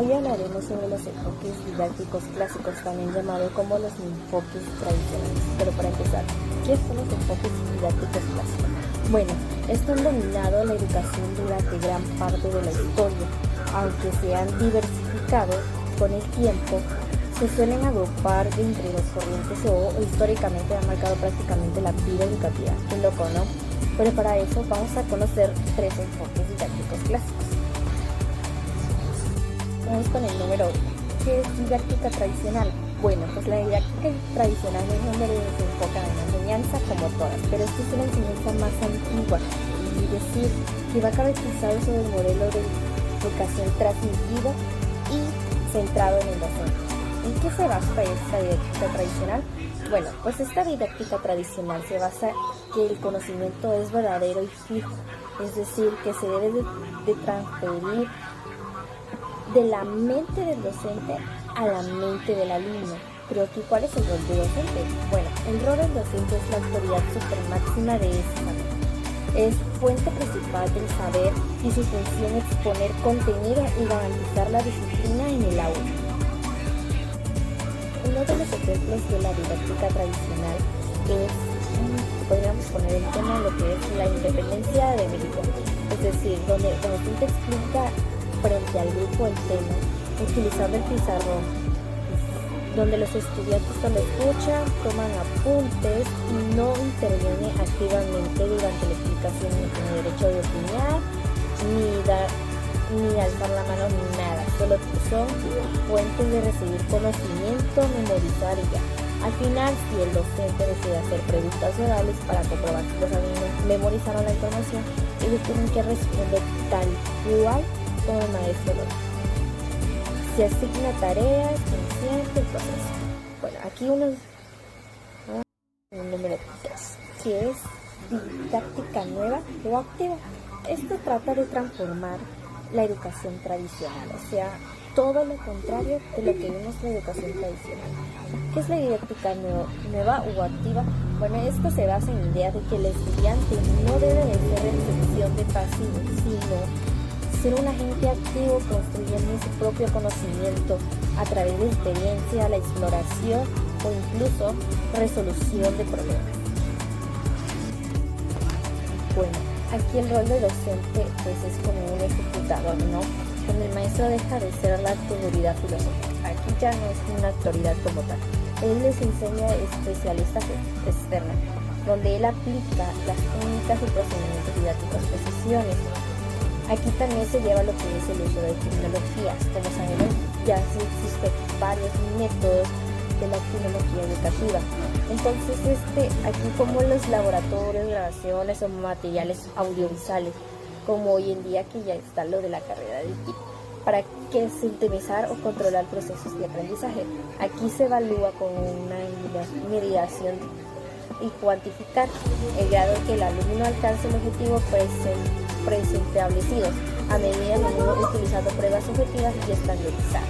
Hoy hablaremos sobre los enfoques didácticos clásicos, también llamados como los enfoques tradicionales. Pero para empezar, ¿qué son los enfoques didácticos clásicos? Bueno, estos han dominado la educación durante gran parte de la historia, aunque se han diversificado con el tiempo. Se suelen agrupar entre las corrientes o históricamente han marcado prácticamente la vida educativa. Qué loco, ¿no? Pero para eso vamos a conocer 3 enfoques didácticos clásicos. Vamos con el número 1. ¿Qué es didáctica tradicional? Bueno, pues la didáctica tradicional es donde se enfoca en la enseñanza como todas, pero esta es una enseñanza más antigua, es decir, que va caracterizado sobre el modelo de educación transmitida y centrado en el docente. ¿En qué se basa esta didáctica tradicional? Bueno, pues esta didáctica tradicional se basa que el conocimiento es verdadero y fijo, es decir, que se debe de transferir de la mente del docente a la mente del alumno. Pero aquí, ¿cuál es el rol del docente? Bueno, el rol del docente es la autoridad supermáxima de ese saber. Es fuente principal del saber y su función es exponer contenido y garantizar la disciplina en el aula. Uno de los ejemplos de la didáctica tradicional es, podríamos poner el tema de lo que es la independencia de México, es decir, donde el docente explica frente al grupo el tema, utilizando el pizarrón, donde los estudiantes solo escuchan, toman apuntes y no intervienen activamente durante la explicación, no tienen derecho de opinar, ni alzar la mano, ni nada, solo son fuentes de recibir conocimiento, memorizar y ya. Al final, si el docente decide hacer preguntas orales para comprobar si los alumnos memorizaron la información, ellos tienen que responder tal cual como el maestro lo dice. Se asigna tareas, consciente, el proceso. Bueno, aquí el número 3, que es didáctica nueva o activa. Esto trata de transformar la educación tradicional, o sea, todo lo contrario de lo que vimos en la educación tradicional. ¿Qué es la didáctica nueva o activa? Bueno, esto se basa en la idea de que el estudiante no debe de ser recepción de pasivo, sino ser un agente activo construyendo su propio conocimiento a través de experiencia, la exploración o incluso resolución de problemas. Bueno, aquí el rol del docente pues es como un ejecutador, ¿no? Donde el maestro deja de ser la autoridad filosófica. Aquí ya no es una autoridad como tal. Él les enseña especialistas externos, donde él aplica las técnicas y procedimientos didácticos, precisiones. Aquí también se lleva lo que es el uso de tecnologías. Como sabemos, ya existen varios métodos de la tecnología educativa. Entonces, aquí como los laboratorios, grabaciones o materiales audiovisuales, como hoy en día que ya está lo de la carrera de TIC, para que sintetizar o controlar procesos de aprendizaje. Aquí se evalúa con una medición y cuantificar el grado en que el alumno alcance el objetivo preestablecido a medida de utilizando pruebas objetivas y estandarizadas.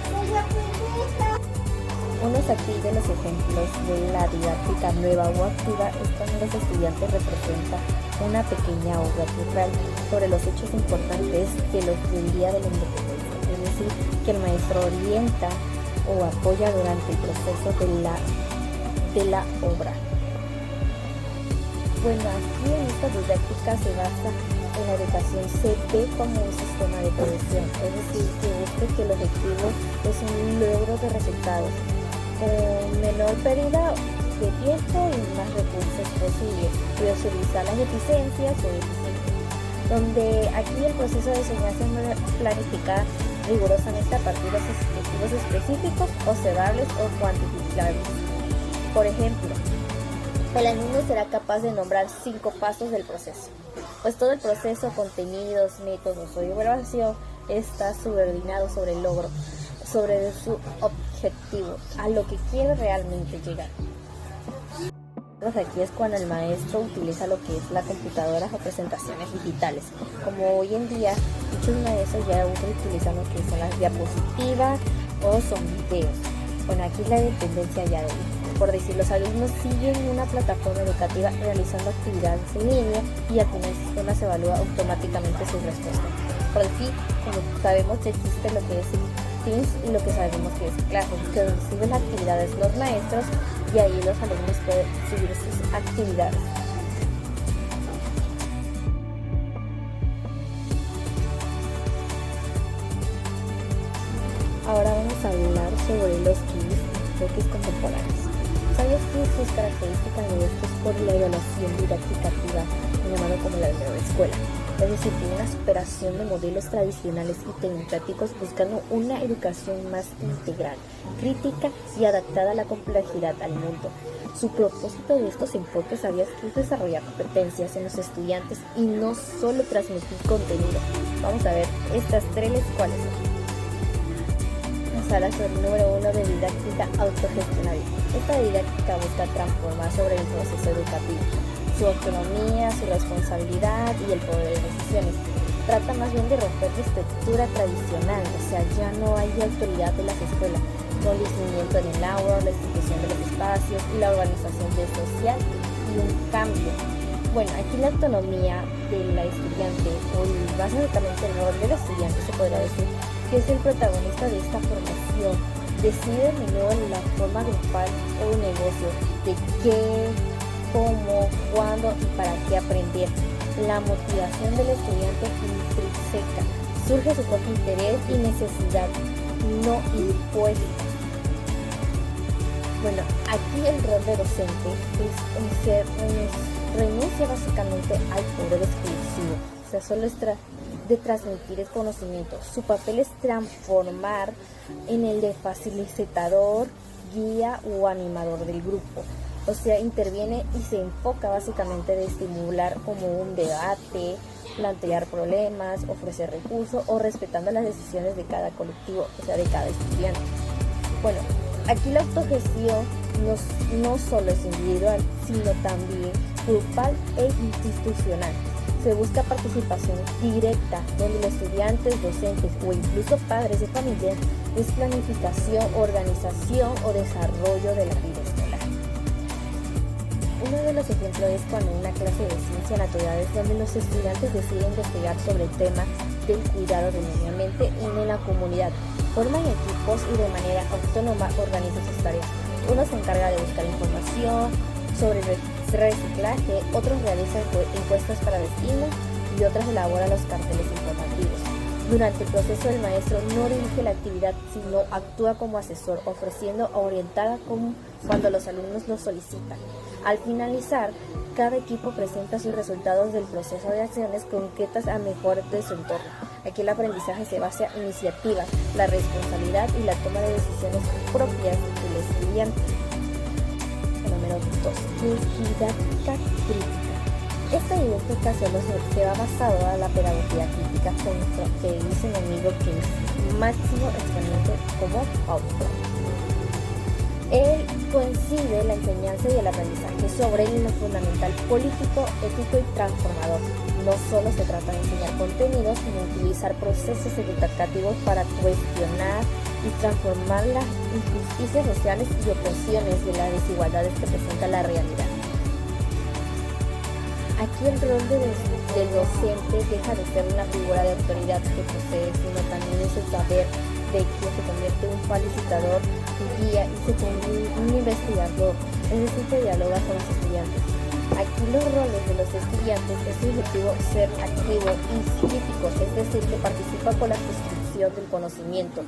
Unos aquí de los ejemplos de la didáctica nueva o activa es cuando los estudiantes representan una pequeña obra teatral sobre los hechos importantes del día de la independencia, es decir, que el maestro orienta o apoya durante el proceso de la obra. Bueno, aquí en esta didáctica se basa en la educación, se ve como un sistema de producción, es decir, que el objetivo es un logro de resultados con menor pérdida de tiempo y más recursos posibles, priorizar las eficiencias o eficiencias, donde aquí el proceso de enseñanza es planificado rigurosamente a partir de objetivos específicos, observables o cuantificables. Por ejemplo, el alumno será capaz de nombrar 5 pasos del proceso, pues todo el proceso, contenidos, métodos o evaluación está subordinado sobre el logro, sobre su objetivo, a lo que quiere realmente llegar. Aquí es cuando el maestro utiliza lo que es la computadora o presentaciones digitales. Como hoy en día, muchos maestros ya utilizan lo que son las diapositivas o son videos. Bueno, aquí la dependencia ya de, por decir, los alumnos siguen una plataforma educativa realizando actividades en línea y al final el sistema se evalúa automáticamente su respuesta. Por aquí, como sabemos, existe lo que es teams y lo que sabemos que es clases, que reciben las actividades los maestros y ahí los alumnos pueden seguir sus actividades. Ahora vamos a hablar sobre los quiz y enfoques contemporáneos. ¿Sabías que sus características de estos por la evaluación didáctica activa, llamado como la nueva escuela? Es decir, tiene una superación de modelos tradicionales y tecnocráticos buscando una educación más integral, crítica y adaptada a la complejidad al mundo. Su propósito de estos enfoques, ¿sabías que es desarrollar competencias en los estudiantes y no solo transmitir contenido? Vamos a ver estas tres cuáles son. Sobre el número 1 de didáctica autogestionable. Esta didáctica busca transformar sobre el proceso educativo, su autonomía, su responsabilidad y el poder de decisiones. Trata más bien de romper la estructura tradicional, o sea, ya no hay autoridad de las escuelas, con discernimiento en el aula, la institución de los espacios y la organización de social y un cambio. Bueno, aquí la autonomía de la estudiante, o básicamente el rol del estudiante se podría decir, que es el protagonista de esta formación, decide a menudo la forma grupal o un negocio, de qué, cómo, cuándo y para qué aprender. La motivación del estudiante intrínseca, surge su propio interés y necesidad, no impuesta. Bueno, aquí el rol de docente renuncia básicamente al poder exclusivo, o sea, solo es de transmitir el conocimiento. Su papel es transformar en el de facilitador, guía o animador del grupo. O sea, interviene y se enfoca básicamente de estimular como un debate, plantear problemas, ofrecer recursos o respetando las decisiones de cada colectivo, o sea, de cada estudiante. Bueno, aquí la autogestión no solo es individual, sino también grupal e institucional. Se busca participación directa, donde los estudiantes, docentes o incluso padres de familia es planificación, organización o desarrollo de la vida escolar. Uno de los ejemplos es cuando en una clase de ciencias naturales donde los estudiantes deciden investigar sobre el tema del cuidado del medio ambiente en la comunidad, forman equipos y de manera autónoma organizan sus tareas. Uno se encarga de buscar información sobre el reciclaje, otros realizan encuestas para destino y otros elaboran los carteles informativos. Durante el proceso el maestro no dirige la actividad, sino actúa como asesor, ofreciendo o orientada cuando los alumnos lo solicitan. Al finalizar, cada equipo presenta sus resultados del proceso de acciones concretas a mejor de su entorno. Aquí el aprendizaje se basa en iniciativas, la responsabilidad y la toma de decisiones propias del estudiante. Número 2. Didáctica crítica. Esta didáctica se va basado a la pedagogía crítica que dice mi amigo que es máximo exponente como autor. Él concibe la enseñanza y el aprendizaje sobre lo fundamental político, ético y transformador. No solo se trata de enseñar contenidos, sino utilizar procesos educativos para cuestionar y transformar las injusticias sociales y opresiones de las desigualdades que presenta la realidad. Aquí el rol del docente deja de ser una figura de autoridad que posee, sino también es el saber de quien se convierte en un facilitador, guía y se convierte en un investigador, es decir, que dialoga con los estudiantes. Aquí los roles de los estudiantes es su objetivo ser activos y críticos, es decir, que participa con la construcción del conocimiento,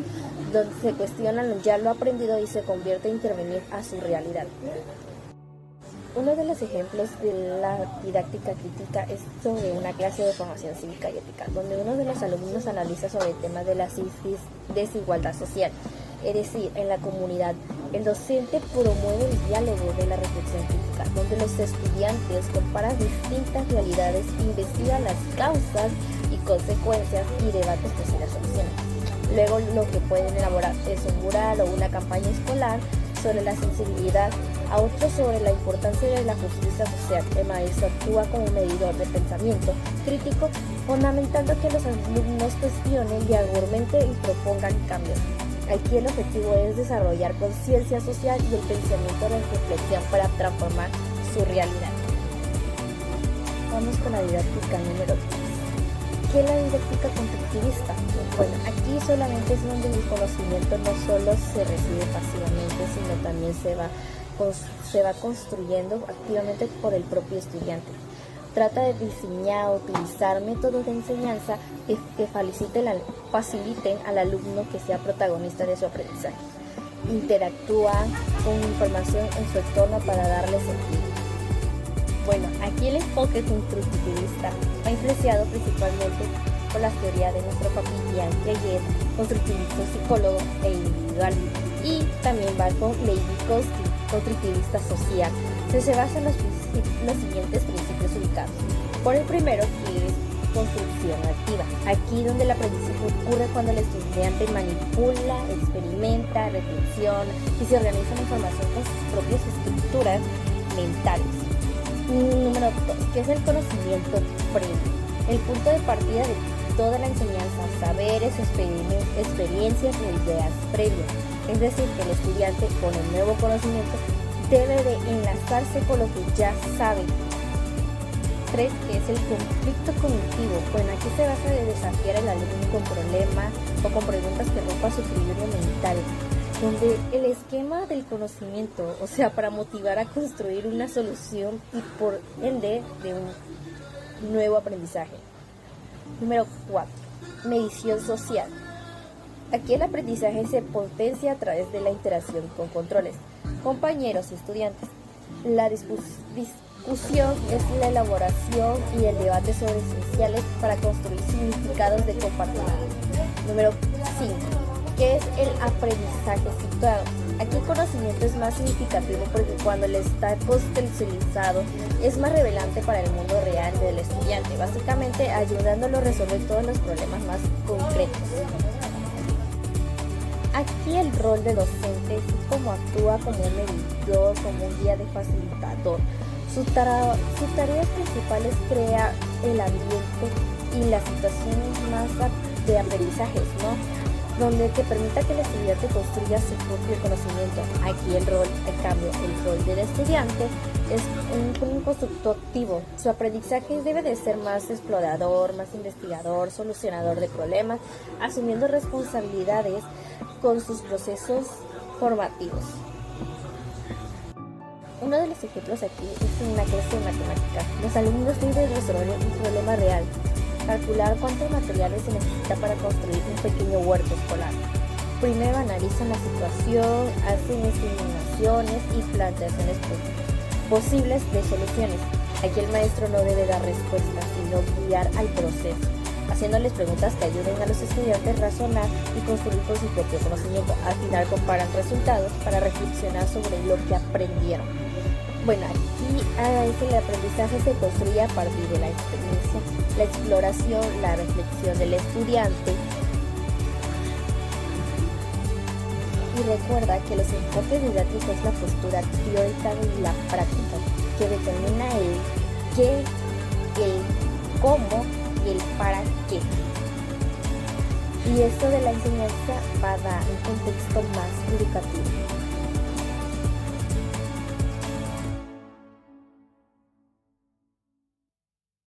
donde se cuestiona ya lo aprendido y se convierte en intervenir a su realidad. Uno de los ejemplos de la didáctica crítica es sobre una clase de formación cívica y ética, donde uno de los alumnos analiza sobre el tema de la desigualdad social, es decir, en la comunidad. El docente promueve el diálogo de la reflexión crítica, donde los estudiantes comparan distintas realidades, investigan las causas y consecuencias y debaten posibles soluciones. Luego lo que pueden elaborar es un mural o una campaña escolar sobre la sensibilidad, a otros sobre la importancia de la justicia social. El maestro actúa como medidor de pensamiento crítico, fundamentando que los alumnos cuestionen y argumenten y propongan cambios. Aquí el objetivo es desarrollar conciencia social y el pensamiento de reflexión para transformar su realidad. Vamos con la didáctica número 3. ¿Qué es la didáctica constructivista? Bueno, aquí solamente es donde el conocimiento no solo se recibe pasivamente, sino también se va construyendo activamente por el propio estudiante. Trata de diseñar, utilizar métodos de enseñanza que faciliten al alumno que sea protagonista de su aprendizaje. Interactúa con información en su entorno para darle sentido. Bueno, aquí el enfoque constructivista va influenciado principalmente por las teorías de nuestro papi Ian Piaget, constructivista psicólogo e individual, y también va con Levi Vygotsky, constructivista social. Se basa en los siguientes principios ubicados. Por el primero, que es construcción activa. Aquí donde el aprendizaje ocurre cuando el estudiante manipula, experimenta, reflexiona y se organiza la información con sus propias estructuras mentales. Número 2, que es el conocimiento previo. El punto de partida de toda la enseñanza, saberes, experiencias o ideas previas. Es decir, que el estudiante con el nuevo conocimiento debe de enlazarse con lo que ya sabe. 3, que es el conflicto cognitivo. Bueno, aquí se basa de desafiar al alumno con problemas o con preguntas que rompan su equilibrio mental, donde el esquema del conocimiento, o sea, para motivar a construir una solución y por ende de un nuevo aprendizaje. Número 4, medición social. Aquí el aprendizaje se potencia a través de la interacción con controles, compañeros y estudiantes. La discusión es la elaboración y el debate sobre esenciales para construir significados de compartir. Número 5, que es el aprendizaje situado. Aquí el conocimiento es más significativo porque cuando el está contextualizado es más relevante para el mundo real del estudiante, básicamente ayudándolo a resolver todos los problemas más concretos. Aquí el rol de docente es como actúa como un medidor, como un guía de facilitador. Su tarea principal es crear el ambiente y las situaciones más de aprendizajes, ¿no? Donde que permita que el estudiante construya su propio conocimiento. Aquí el rol del estudiante es un constructor activo. Su aprendizaje debe de ser más explorador, más investigador, solucionador de problemas, asumiendo responsabilidades con sus procesos formativos. Uno de los ejemplos aquí es en una clase de matemáticas. Los alumnos deben resolver un problema real, calcular cuántos materiales se necesita para construir un pequeño huerto escolar. Primero analizan la situación, hacen estimaciones y planteaciones posibles de soluciones. Aquí el maestro no debe dar respuestas, sino guiar al proceso, haciéndoles preguntas que ayuden a los estudiantes a razonar y construir con su propio conocimiento. Al final comparan resultados para reflexionar sobre lo que aprendieron. Bueno, aquí el aprendizaje se construye a partir de la experiencia, la exploración, la reflexión del estudiante. Y recuerda que los enfoques didácticos es la postura teórica y la práctica, que determina el qué, el cómo y el para qué. Y esto de la enseñanza va a dar un contexto más educativo.